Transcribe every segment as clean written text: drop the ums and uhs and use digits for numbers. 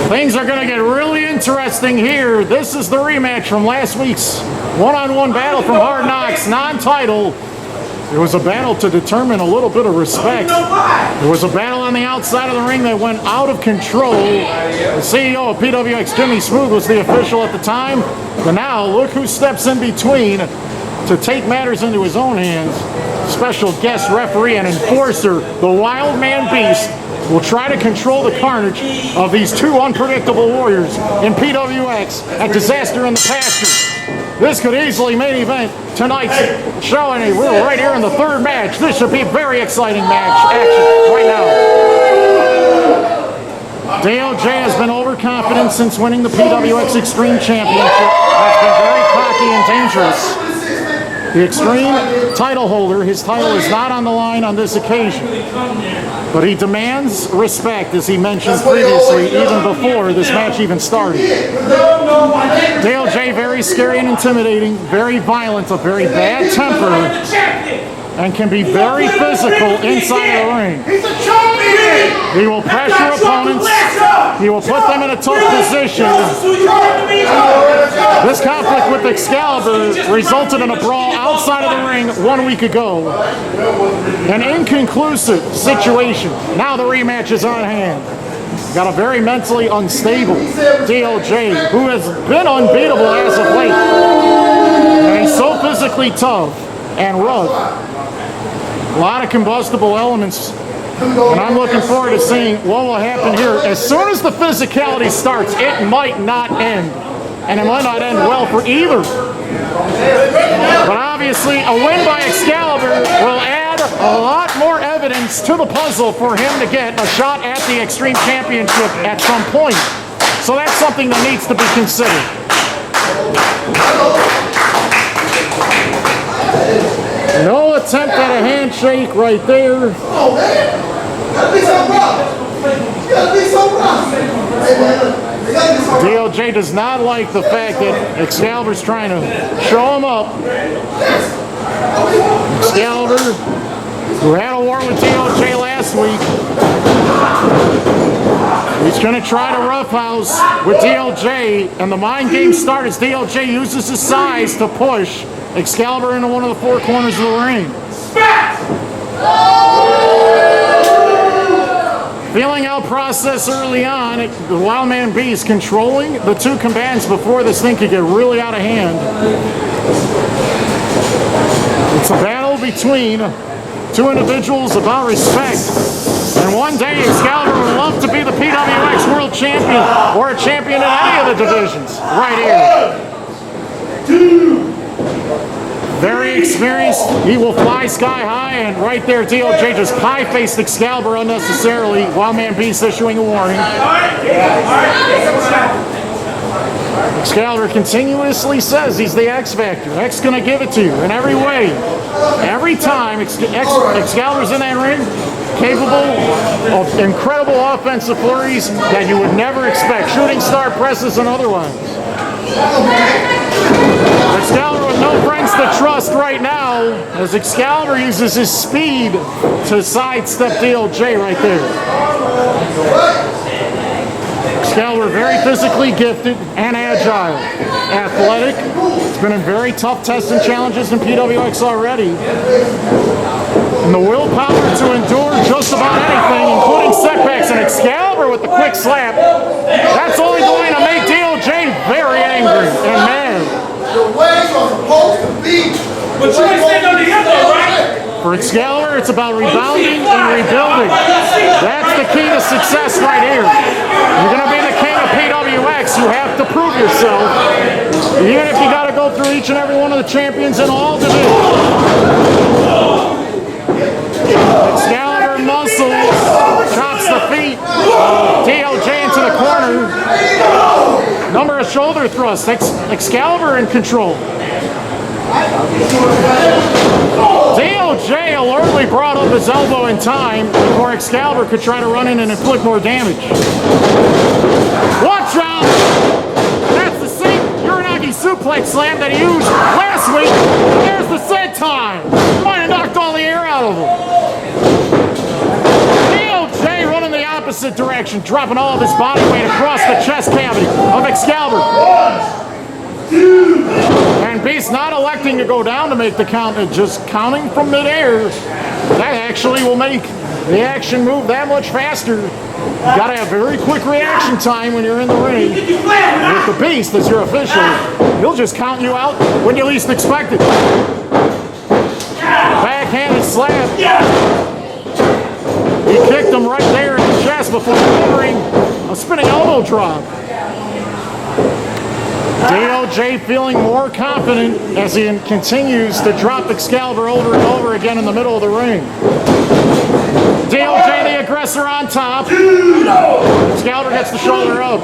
Things are going to get really interesting here. This is the rematch from last week's one-on-one battle from Hard Knocks, non-title. It was a battle to determine a little bit of respect. There was a battle on the outside of the ring that went out of control. The CEO of PWX, Jimmy Smooth, was the official at the time. But now, look who steps in between to take matters into his own hands. Special guest referee and enforcer, the Wild Man Beast, will try to control the carnage of these two unpredictable warriors in PWX at Disaster in the Pasture. This could easily main event tonight's show, and we're right here in the third match. This should be a very exciting match action right now. DOJ has been overconfident since winning the PWX Extreme Championship. Has been very cocky and dangerous. The Extreme title holder, his title is not on the line on this occasion. But he demands respect, as he mentioned previously, even before this match even started. DOJ, very scary and intimidating, very violent, a very bad temper, and can be very physical inside of the ring. He will pressure opponents. He will put them in a tough position. This conflict with X-Calibur resulted in a brawl outside of the ring 1 week ago. An inconclusive situation. Now the rematch is on hand. Got a very mentally unstable DOJ, who has been unbeatable as of late. And he's so physically tough and rough. A lot of combustible elements. And I'm looking forward to seeing what will happen here. As soon as the physicality starts, it might not end. And it might not end well for either. But obviously, a win by X-Calibur will add a lot more evidence to the puzzle for him to get a shot at the Extreme Championship at some point. So that's something that needs to be considered. No attempt at a handshake right there. Oh, man. Gotta be so rough. Gotta be so rough. Hey, man. DOJ does not like the fact that Excalibur's trying to show him up. Excalibur, who had a war with DOJ last week, he's going to try to roughhouse with DOJ, and the mind game starts as DOJ uses his size to push Excalibur into one of the four corners of the ring. Feeling out process early on, the Wild Man Beast controlling the two combatants before this thing could get really out of hand. It's a battle between two individuals about respect. And one day, Excalibur would love to be the PWX World Champion or a champion in any of the divisions. Right here. Very experienced. He will fly sky high, and right there, DOJ just pie-faced Excalibur unnecessarily. Wild Man Beast issuing a warning. Excalibur continuously says he's the X Factor. X gonna give it to you in every way. Every time Excalibur's in that ring, capable of incredible offensive flurries that you would never expect. Shooting star presses and otherwise. Excalibur with no friends to trust right now, as Excalibur uses his speed to sidestep DOJ right there. Excalibur very physically gifted and agile. Athletic. It's been in very tough tests and challenges in PWX already. And the willpower to endure just about anything, including setbacks, and Excalibur with the quick slap. That's only going to make DOJ very angry and mad. The way you're supposed to be. But you ain't staying on the other, right? For Excalibur, it's about rebounding and rebuilding. That's the key to success right here. You're going to be the king of PWX. You have to prove yourself. Even if you got to go through each and every one of the champions in all divisions. Excalibur muscles, chops the feet. DOJ into the corner. Number of shoulder thrusts. Excalibur in control. DOJ alertly brought up his elbow in time before Excalibur could try to run in and inflict more damage. Watch out! That's the same Uranagi suplex slam that he used last week. There's the set time. Might have knocked all the air out of him. DOJ running the opposite direction. action, dropping all of his body weight across the chest cavity of X-Calibur. And Beast not electing to go down to make the count, just counting from midair. That actually will make the action move that much faster. You gotta have very quick reaction time when you're in the ring. With the Beast as your official, he'll just count you out when you least expect it. Backhanded slap. He kicked him right there in the chest before delivering a spinning elbow drop. DOJ feeling more confident as he continues to drop Excalibur over and over again in the middle of the ring. DOJ the aggressor on top. Excalibur gets the shoulder up.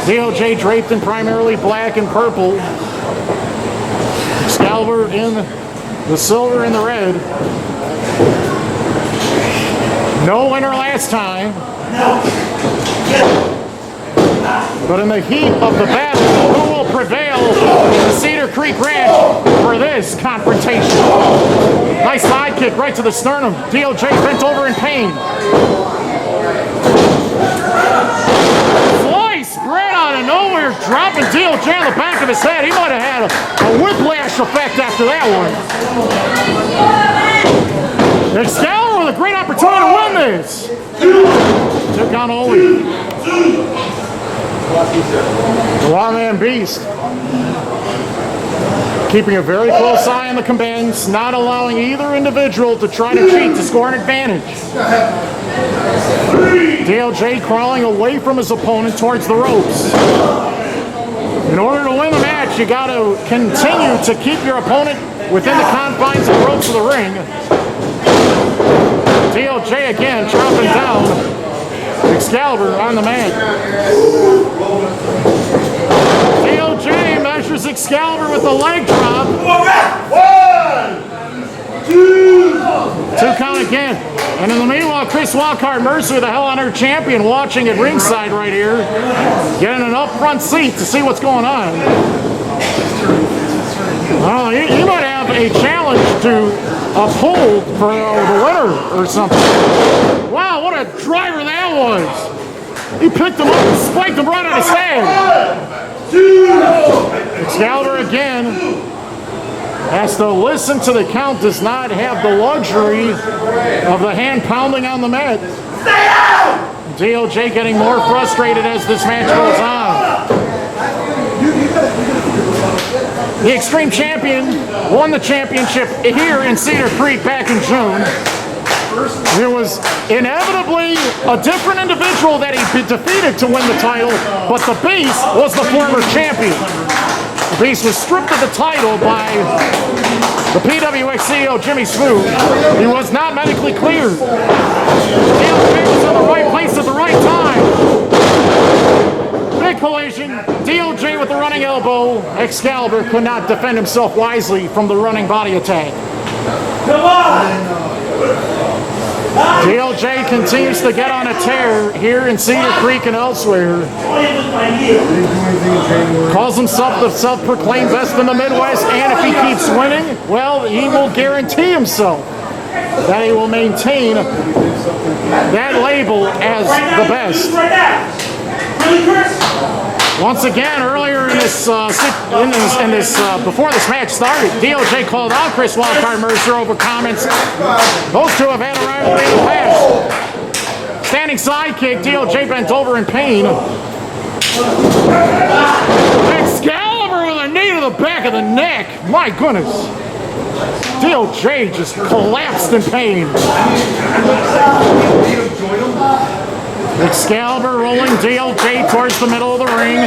DOJ draped in primarily black and purple. Excalibur in the silver and the red. No winner last time. But in the heat of the battle, who will prevail in the Cedar Creek Ranch for this confrontation? Nice side kick right to the sternum. DOJ bent over in pain. Slice right out of nowhere, dropping DOJ on the back of his head. He might have had a whiplash effect after that one. Excalibur with a great opportunity to win this. Took on Oli. The one-man Beast. Keeping a very close eye on the combatants, not allowing either individual to try to cheat to score an advantage. DOJ crawling away from his opponent towards the ropes. In order to win the match, you got to continue to keep your opponent within the confines of the ropes of the ring. DOJ again chopping down Excalibur on the mat. DOJ measures Excalibur with a leg drop. 1, 2. 2 count again. And in the meanwhile, Chris Wildcard Mercer, the Hell on Earth champion, watching at ringside right here, getting an up-front seat to see what's going on. Oh, he might have a challenge to uphold for the winner or something. Wow, what a driver that was. He picked him up and spiked him right on his head. 2. Excalibur again has to listen to the count, does not have the luxury of the hand pounding on the mat. DOJ getting more frustrated as this match goes on. The Extreme Champion won the championship here in Cedar Creek back in June. There was inevitably a different individual that he defeated to win the title, but the Beast was the former champion. The Beast was stripped of the title by the PWX CEO, Jimmy Smoot. He was not medically cleared. DOJ was in the right place at the right time. Big collision. DOJ with the running elbow. Excalibur could not defend himself wisely from the running body attack. Come on! DOJ continues to get on a tear here in Cedar Creek and elsewhere. Calls himself the self-proclaimed best in the Midwest, and if he keeps winning, well, he will guarantee himself that he will maintain that label as the best. Once again, earlier in this, before this match started, DOJ called out Chris Wildcard Mercer over comments. Those two have had a rivalry in the past. Standing sidekick, DOJ bent over in pain. Excalibur with a knee to the back of the neck. My goodness. DOJ just collapsed in pain. Excalibur rolling DOJ towards the middle of the ring.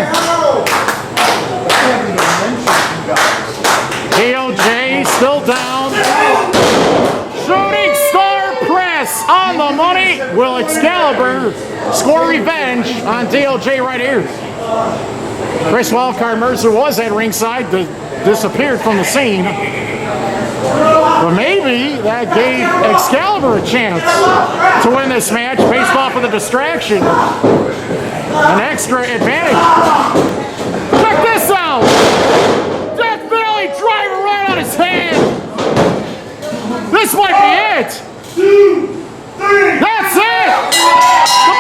DOJ still down. Shooting star press on the money. Will Excalibur score revenge on DOJ right here? Chris Wildcard Mercer was at ringside, disappeared from the scene. But maybe that gave Excalibur a chance to win this match based off of the distraction. An extra advantage. Check this out! Death Valley driver right on his hand! This might be it! 2, 3. That's it! The